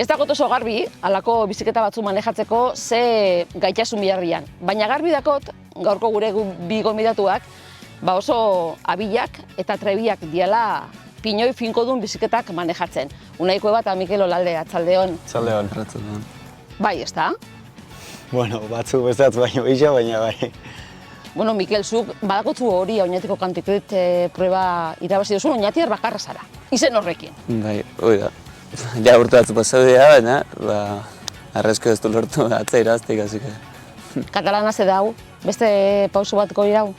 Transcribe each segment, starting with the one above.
Ez dago oso garbi, halako biziketa batzu manejatzeko ze gaitasun biharrian. Baina garbi dakot, gaurko gure bi gonbidatuak, oso abilak eta trebiak diala pinoi finkodun biziketak manejatzen. Unai Kueba eta Mikel Olalde, atzaldeon. Atzaldeon. Bai, ez da? Bueno, batzuk bestatz baino gisa, baina bai. Bueno, Mikel, zuk badakotzu hori oinatiko kantikrit prueba irabazi duzu, oinatiar bakarra zara, izen horrekin. Bai, hoi da. Ja urte batzu pasau dira, baina arrezko ez du lortu atza iraztik, hasi que... Katalana ze dau, beste pausu batko irau?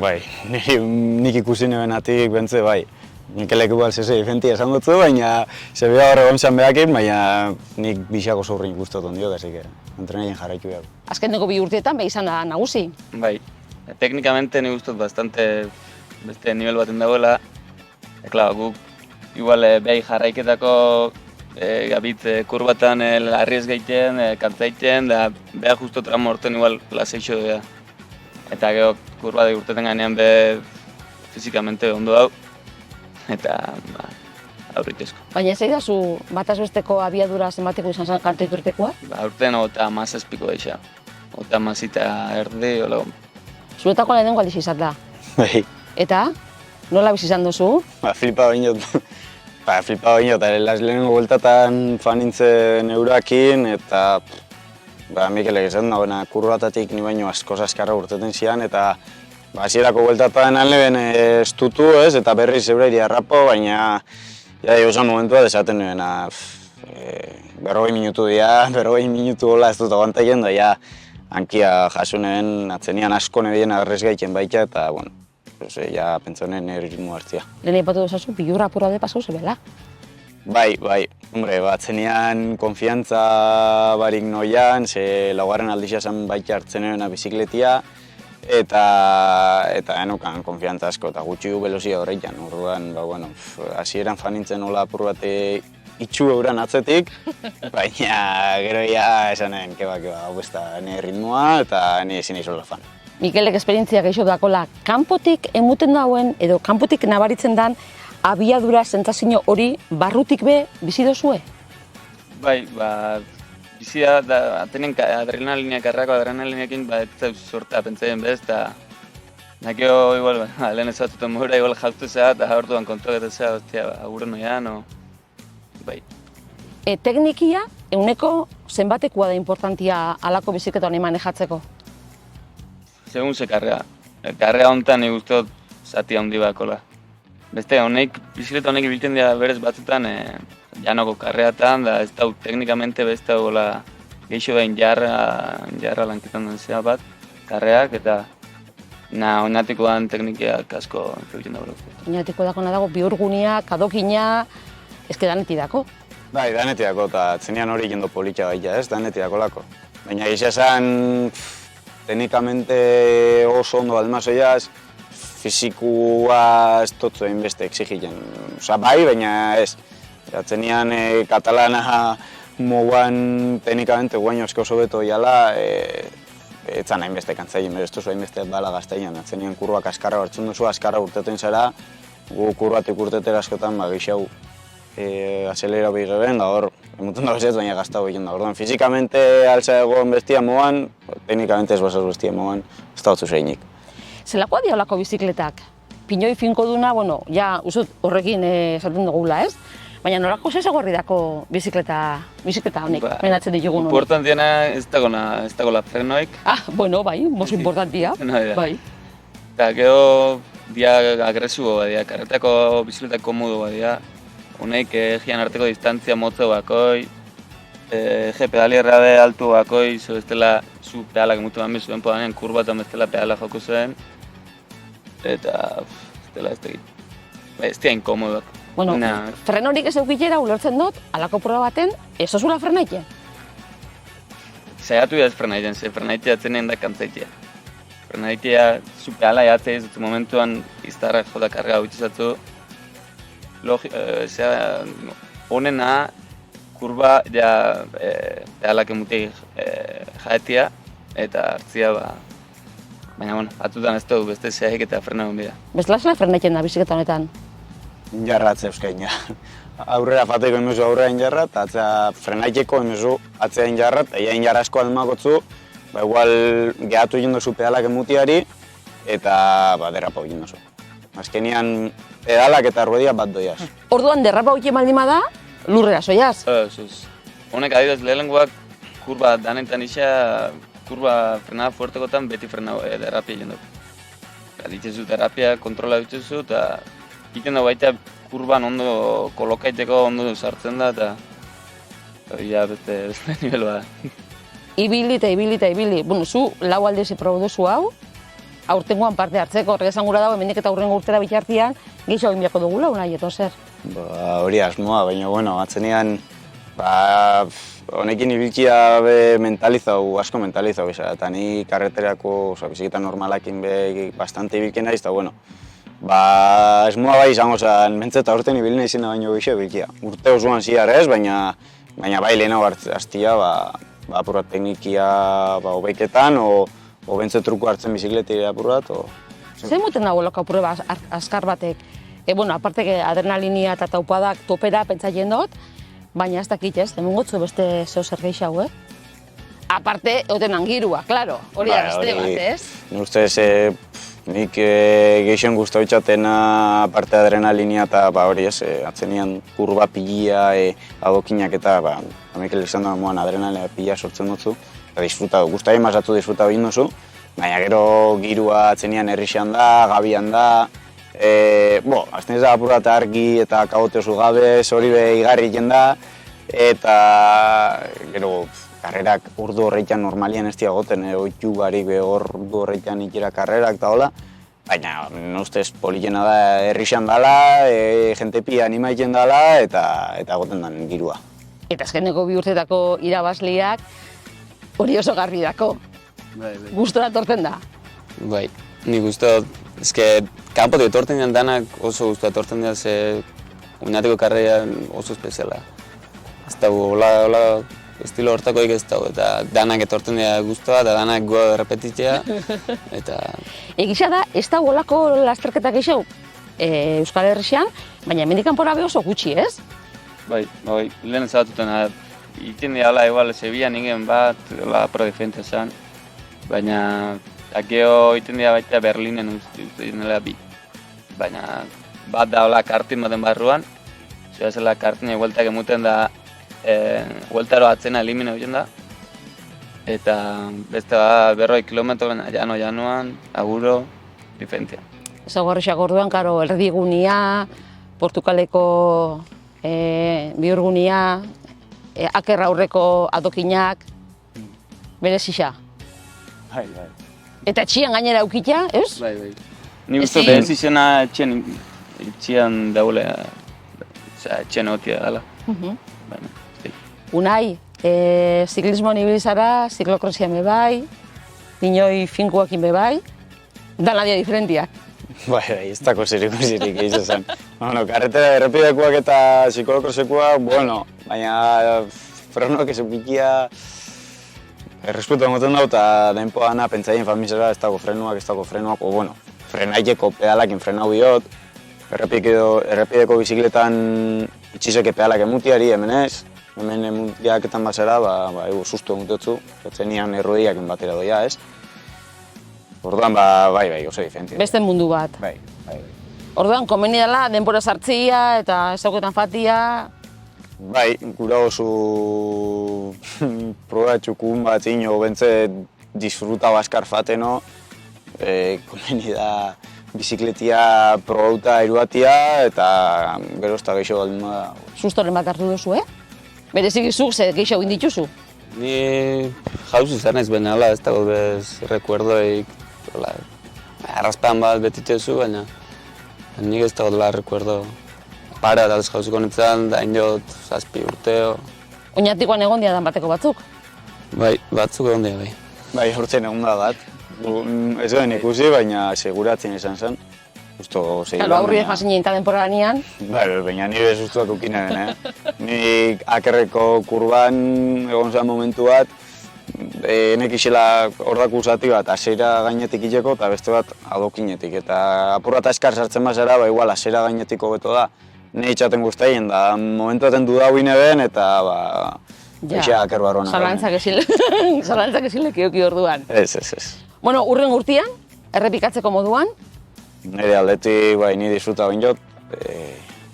Bai, nik ikusi nebenatik bentze bai. Mikelek igual zeze diferentia esan dutzu, baina zebea hor egon zan behakin, baina nik bisako zorrin gustoton diok, hasi que entrenaien jarraitu behar. Azkeneko bi urteetan behi izan da nagusi. Bai, teknikamente nik gustot bastante beste nivel baten dagoela. Klaro, guk igual behi jarraiketako gabit kurbatan arriez gaiten, kantzaiten, da beha justo tramo horten igual laseixo dira. Eta gero kurba de urteten gainean be fizikamente ondo dau. Eta aurritezko. Baina ez eidazu bataz besteko abiadura zenbateko izan zen kantikirtekoa? Aurten 57 deixa. 50 eta erdi, hola. Zuretako lehenengo aldiz izan da. Bai. Eta, nola bizi izan duzu? Flipa bainot. Flipa bainot, lehenengo bueltatan fan nintzen eurakin, eta Mikelek esan da, kurbatatik ni baino askoz azkarra urteten zian, eta hasierako bueltatan alneben estutu ez, eta berriz eurairi harrapo, baina esan momentua desaten nuena 40 minutu dira, 40 minutu hola ez dut aguantaien, da hankia jasunen atzenian asko nebien arrez gaiten baita, eta bueno, pentsonen ritmo hartzia. Lehen ipatu duzazu, bilurra apura de pasau zebela? Bai, hombre, atzenian konfiantza barik noian, ze laugarren aldizia zen baita hartzen nuena bizikletia, eta enokan konfiantza asko, eta gutxi velozia horreitan. Orduan, hasieran fan nintzen hola apur bat itxu euran atzetik, baina gero esanen, keba, hau ez da nire ritmoa, eta nire ezin izola fan. Mikelek esperientzia gehiago dakola, kanpotik emuten dauen, edo kanpotik nabaritzen dan, abiadura sentsazio hori barrutik be bizi dozue? Bai, bizia da atenen adrenalina karrako adrenalinekin ez sorta pentsaien bez, eta nakio igual lehen ezatuten mora igual jautu zea, eta orduan kontuak zea, hostia, agurren noian, bai. Teknikia, euneko zenbatekoa da importantia halako biziketan manejatzeko? Segun ze karrea. Karrea honetan nik uste dut zati handi bakola. Beste, bizikleta honek ibiltzen dira berez batzutan janoko karreatan, da ez dau teknikamente beste dagoela geixo behin jarra lanketan den zea bat, karreak, eta oinatiko dan teknikiak asko egiten dago. Oinatiko dakona dago, bihurgunia, kadokina, eske daneti dako. Bai, daneti dako, eta atzenean hori jendo politxa baita ez, daneti dako lako. Baina gisa esan, teknikamente oso ondo balmazoiaz, fizikua ez dutzu egin beste exigitzen. Bai, baina ez. Atzenean katalana moguan teknikamente guaino esko oso beto jala, etzan hain beste kantzaien, bereztu zu hain beste bala gaztainan. Atzenean kurbak askarra hartzen duzu, askarra urteten zara, gu kurbatik urtetera askotan gixau azelera behi geben, da hor, emuten da bezet, baina gaztago egin da. Orduan, fizikamente altza egon bestia moan, teknikamente ez basaz bestia moan, ez da hotzu zeinik. Zelakoa diolako bizikletak? Pinoi finko duna, usut horrekin esaten dugula, ez? Baina norako zezagorri dako bizikleta honek, menatzen ditugun honek? Importantiena ez dagoela frenoik. Bai, mozu importantia, bai. Eta gero, dia agresuo badia, karretako bizikletak komodo badia. Honek egian arteko distantzia motzo bakoi, pedalierra de altu bakoi, zu pedalak mutu ban bezuen podanean, kurbatan bestela pedala joko zuen. Eta, ez tegit. Ez tia inkomodoak. Frenorik ez eukitera ulertzen dut, alako proba baten, ez osula frenaitea? Zaiatu ez frenaitea, ze frenaitea atzenen da kantzaitea. Frenaitea, zu pedala jatzea ez momentuan iztarrak jota karga hau itxezatzu. Honena, kurba pedalak emutei jaetia eta hartzia baina batzutan ez dugu beste zehaik eta frena egon bida. Bezala zela frenaiten da biziketa honetan? Jarratze euskaina. aurrera fateko emezu aurrera injarra, eta atzea frenaiteko emezu atzea injarra, eta ia injarra asko almakotzu, ba igual gehatu egin dozu pedalak emutiari, eta ba, derrapa egin dozu. Azkenian pedalak eta ruedia bat doiaz. Orduan, derrapa hori baldin bada, lurrera soiaz. Ez. Honek adibidez lehenengoak kurba danetan isa, kurba frenada fuertekotan beti derrapia egin dugu. Ditzezu terapia kontrola ditzezu eta egiten da baita kurban ondo kolokaiteko ondo sartzen da eta ja beste nivel bada. Ibili. Bueno, zu lau aldiz probo duzu hau, aurtengoan parte hartzeko, horrek esan gura dago, hemendik eta hurrengo urtera bitartian, gehiago egin beharko dugula, unai, eto zer? Ba, hori asmoa, baina, bueno, atzenean, ba, honekin ibiltzia be asko mentalizau, eta ni karreterako, biziketa normalakin be bastante ibilken naiz, eta, bueno, ba, esmoa bai izango zen, mentzeta urten ibilin izena baino gehiago ibiltzia. Urte osoan ziar ez, baina bai lehenago hartzia, ba, apurat teknikia hobeiketan, o bentze truko hartzen bizikletire apurat. Zer muten dago loka apurre azkar batek? Bueno, aparte que adrenalinia eta taupadak topera pentsatzen dut, baina ez dakit ez, emungotzu beste zeo zer gehiago, Aparte, egoten angirua, klaro, hori da beste bat, ez? Nire ustez, nik gehixen guztau itxatena aparte adrenalinia eta hori ez, atzenian kurba pilia, adokinak eta Mikel Alexander moan adrenalina pila sortzen dutzu. Eta disfrutatu, guztai mazatu disfrutatu egin duzu, baina gero girua atzenian herrixean da, gabian da, azten ez da apur bat argi eta kaoteosu gabez, hori be igarri egin da, eta gero karrerak urdu horreitan normalian ez diagoten, oitu barik urdu horreitan ikera karrerak eta hola, baina ustez politena da herrixean dala, jente pia anima egin dala eta goten den girua. Eta azkeneko bi urtetako irabazliak hori oso garbi dako. Gustora torten da. Bai, ni gustora, eske kanpotik etortzen dian danak oso gustora torten dira, ze oinateko karreia oso espeziala. Ez dago, hola estilo hortakoik ez dago, eta danak etortzen dira gustora, eta danak goa repetitzea, eta... Egisa da, ez da golako lasterketak gehiago Euskal Herrixean, baina hemendik kanpora be oso gutxi, ez? Bai, lehen zabatuten, iten dira igual Sevillan ingen bat, pro diferentzia zen, baina akeo iten dira baita Berlinen iten dira bi. Baina bat da kartin baten barruan, zera zela kartina hueltak emuten da, hueltaro atzena elimina egiten da, eta beste 40 kilometro janoan, aguro, diferentzia. Zagarrixak orduan, karo, erdigunia, Portugaleko bihurgunia, akerra aurreko adokinak, berezisa. Bai. Eta txian gainera aukitea, ez? Bai. Ni uste behar zizena etxian daule, etxian egotia dela. Baina, Unai, ziklismoan ibili zara, ziklokrosian bebai, pinoi finkuakin bebai, dana dia diferentiak. Bai, ez dako zirikusirik egin zen. Karretera errepidekoak eta ziklokrosekuak, baina frenoak ez eukikia errespetu emoten dau eta denpo gana pentsaien famizera ez dago frenuak, frenaiteko pedalakin frenau biot, errepideko bizikletan itxiseke pedalak emutiari hemen ez, hemen emutiaketan bazera, sustu emutetzu, etzenian errodiakin batera doia ez. Orduan, bai, oso diferentzia. Beste mundu bat. Bai. Orduan, komeni dela, denbora sartzia eta ez dauketan fatia. Bai, gura oso proba txukun bat ino, bentze disfruta baskar fateno, komeni da bizikletia probauta eruatia eta gero ez da gehiago galdin da. Sustoren bat hartu duzu, Berezik izuk, ze gehiago egin dituzu. Ni jauzu zer naiz, baina ez dago bez rekuerdoik, arraspean bat betitzezu, baina nik ez dago dela rekuerdo. Para eta jauzuko nintzen, da indot, 7 urteo. Oinatikoan egon dan bateko batzuk? Bai, batzuk egon bai. Bai, hortzen egon da bat. Ez garen ikusi, baina seguratzen izan zen. Justo segidan. Kalo, aurri joan zinen eta denpora ganian. Bai, baina nire sustuak ukinaren, Nik akerreko kurban egon zen momentu bat, enek isela ordaku zati bat asera gainetik iteko eta beste bat adokinetik. Eta apur bat askar sartzen bazara, igual asera gainetik hobeto da. nahi itxaten guztaien, da momentuaten du da bine ben, eta eixeak erbarroan. Zalantzak ezin lekioki orduan. Ez. Bueno, urren urtean, errepikatzeko moduan, Nire aldetik, ni disfruta bain jot,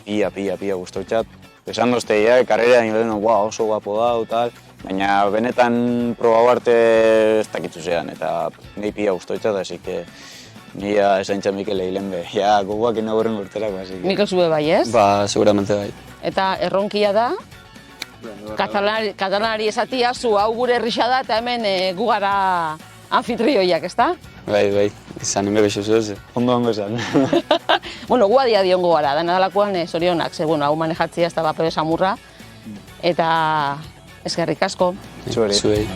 pia guztautxat. Esan dozte, karrera nire oso guapo dau, tal, baina benetan proba arte ez dakitzu zean, eta nahi pia guztautxat, así que nire esaintza Mikel eilen be, gogoak ina horren urterako, así que... Mikel zube bai, ez? Ba, seguramente bai. Eta erronkia da, katalanari esatia, zu hau gure herrixa da, eta hemen gu gara anfitrioiak, ezta? Bai, izan nime bexo zuz. Ondo esan. Bueno, gu adia diongo gara, dena dalakoan zorionak, ze, bueno, hau manejatzea ez da bape samurra, eta eskerrik asko. Zuei. Zuei.